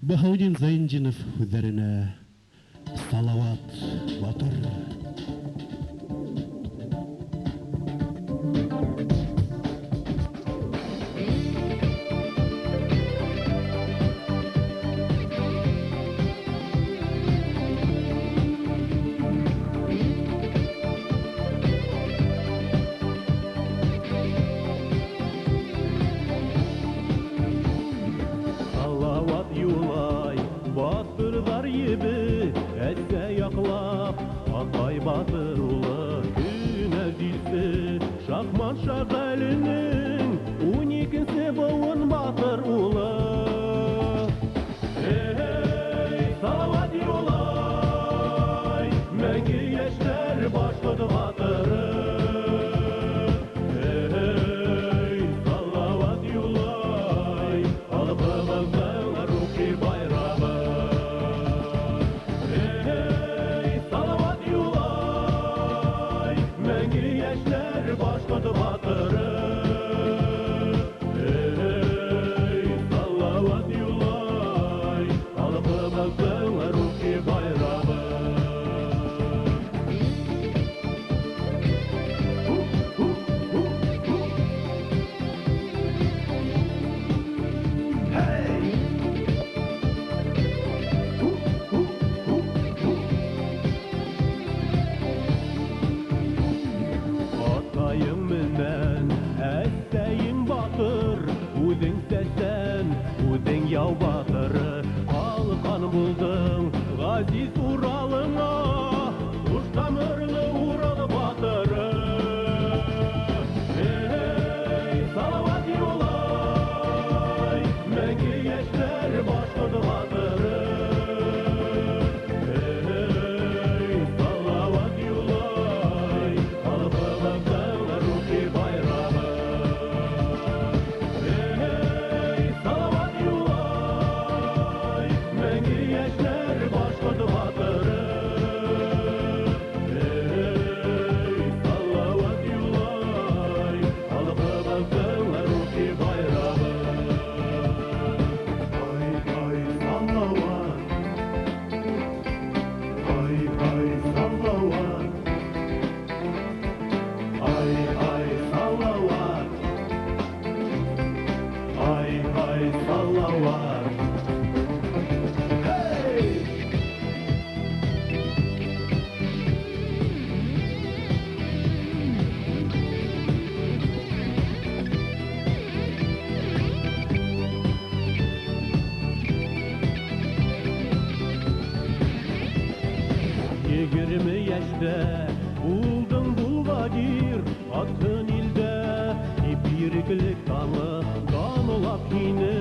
Баһаудин Зайынжинов һүҙҙәренә Салауат Батыр. Батырдар ебі, әтсә яқлап, Атай батыр улы күнә дилсе, Шахмат шағалінің 12-сі буын батыр улы. Эй, Салауат юлай, мәңгі яшьләр башҡорт батыры. Эй, Салауат юлай, халҡыбыҙҙың рухи байрамы. Башҡорт батыры. Эй, Салауат юлай, халҡыбыҙҙың рухи байрамы. Атайың менән әттәйең батыр, үҙең сәсән, үҙең яу батыры. Алҡан булдың ғазиз Уралыңа, хуш тамырлы Урал батыры. Эй, Салауат юлай, мәңге йәштәр башҡорт батыры. Эй, Салауат юлай, халҡыбыҙҙың рухи байрамы. Эй, Салауат юлай, мәңге йәштәр башҡорт батыры. Эй, Салауат юлай, халҡыбыҙҙың рухи байрамы. Ай, Салауат, ай, Салауат. Ай, Салауат, ай, Салауат. Hey! Егерме йәштә булдың булгадир, атын илдә, Иреклек таңы данлап һине.